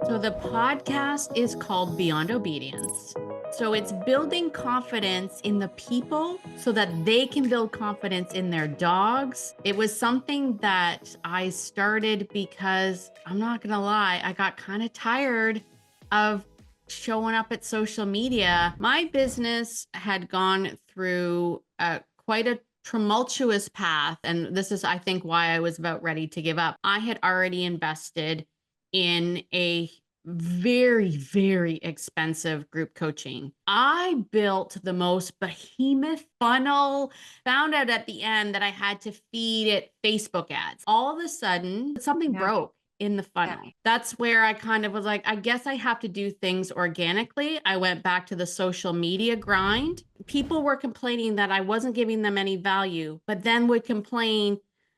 So the podcast is called Beyond Obedience. So it's building confidence in the people so that they can build confidence in their dogs. It was something that I started because I'm not going to lie, I got kind of tired of showing up at social media. My business had gone through quite a tumultuous path. And this is, I think, why I was about ready to give up. I had already invested in a very, very expensive group coaching. I built the most behemoth funnel, found out at the end that I had to feed it Facebook ads. All of a sudden, something broke in the funnel. Yeah. That's where I kind of was like, I guess I have to do things organically. I went back to the social media grind. People were complaining that I wasn't giving them any value, but then would complain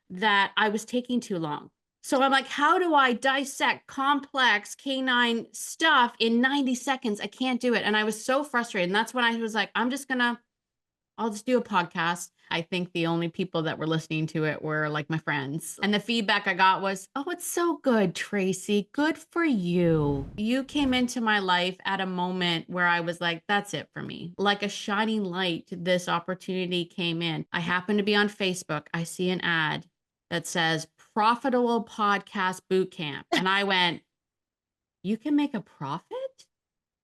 that I was taking too long. So I'm like, how do I dissect complex canine stuff in 90 seconds? I can't do it. And I was so frustrated. And that's when I was like, I'll just do a podcast. I think the only people that were listening to it were like my friends. And the feedback I got was, oh, it's so good, Tracy. Good for you. You came into my life at a moment where I was like, that's it for me. Like a shining light, this opportunity came in. I happened to be on Facebook. I see an ad that says Profitable Podcast Bootcamp. And I went, you can make a profit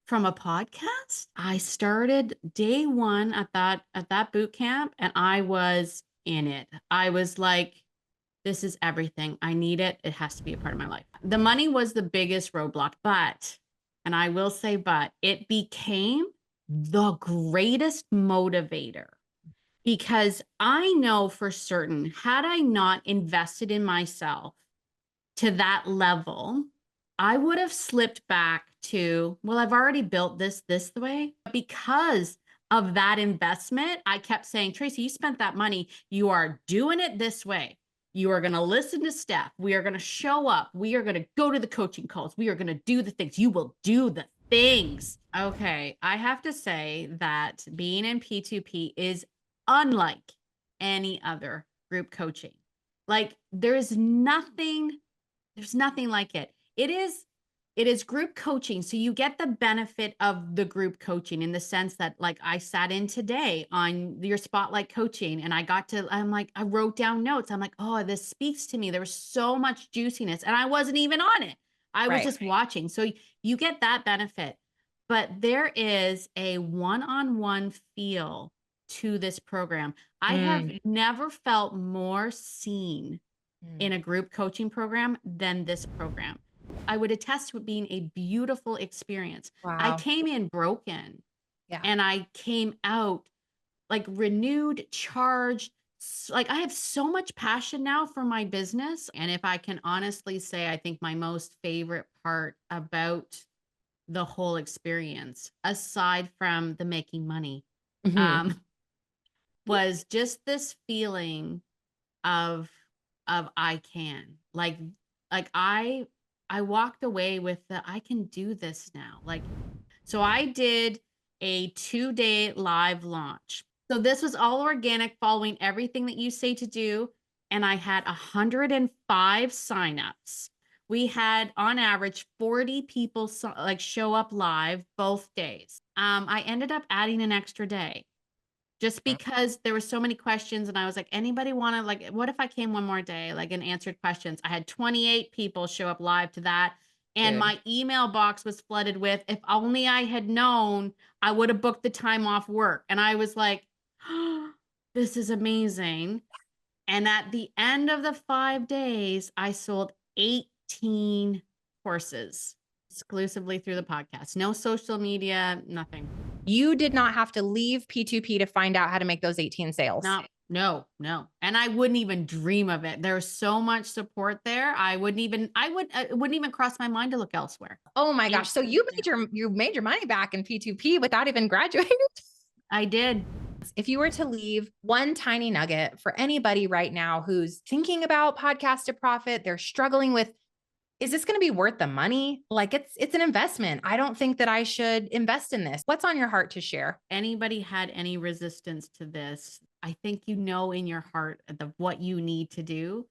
from a podcast? I started day one at that boot camp, and I was in it. I was like, this is everything. I need it. It has to be a part of my life. The money was the biggest roadblock, and I will say, it became the greatest motivator because I know for certain, had I not invested in myself to that level, I would have slipped back to, well, I've already built this the way. Because of that investment, I kept saying, Tracy, you spent that money. You are doing it this way. You are going to listen to Steph. We are going to show up. We are going to go to the coaching calls. We are going to do the things. You will do the things. Okay. I have to say that being in P2P is unlike any other group coaching. Like there's nothing like it. It is group coaching. So you get the benefit of the group coaching in the sense that like I sat in today on your spotlight coaching and I wrote down notes. I'm like, oh, this speaks to me. There was so much juiciness and I wasn't even on it. I was just watching. So you get that benefit, but there is a one-on-one feel to this program. I have never felt more seen in a group coaching program than this program. I would attest to it being a beautiful experience. Wow. I came in broken and I came out like renewed, charged. Like I have so much passion now for my business. And if I can honestly say, I think my most favorite part about the whole experience, aside from the making money, was just this feeling of I can like I walked away with I can do this now. Like, so I did a 2-day live launch. So this was all organic, following everything that you say to do. And I had 105 signups. We had on average 40 people show up live both days. I ended up adding an extra day, just because there were so many questions and I was like, anybody want to like, what if I came one more day, like and answered questions? I had 28 people show up live to that. And my email box was flooded with, if only I had known, I would have booked the time off work. And I was like, oh, this is amazing. And at the end of the 5 days, I sold 18 courses exclusively through the podcast. No social media, nothing. You did not have to leave P2P to find out how to make those 18 sales. No. And I wouldn't even dream of it. There's so much support there. It wouldn't even cross my mind to look elsewhere. Oh my gosh. So you made your money back in P2P without even graduating? I did. If you were to leave one tiny nugget for anybody right now who's thinking about podcast to profit, they're struggling with, is this going to be worth the money? Like it's an investment. I don't think that I should invest in this. What's on your heart to share? Anybody had any resistance to this? I think you know in your heart what you need to do.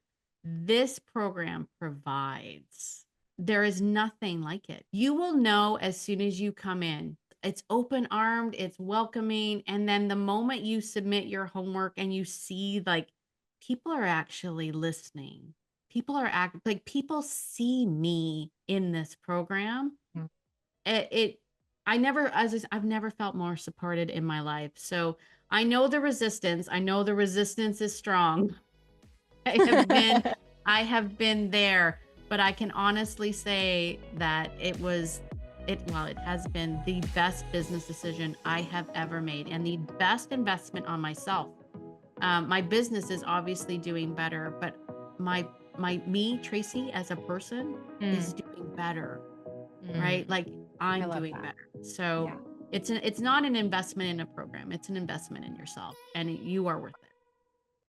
this program provides. There is nothing like it. You will know as soon as you come in. It's open armed, it's welcoming. And then the moment you submit your homework and you see like people are actually listening, people see me in this program. Mm. I've never felt more supported in my life. So I know the resistance. I know the resistance is strong. I have been there, but I can honestly say that it has been the best business decision I have ever made and the best investment on myself. My business is obviously doing better, but me, Tracy, as a person is doing better, right? Like I'm doing better. So it's not an investment in a program. It's an investment in yourself, and you are worth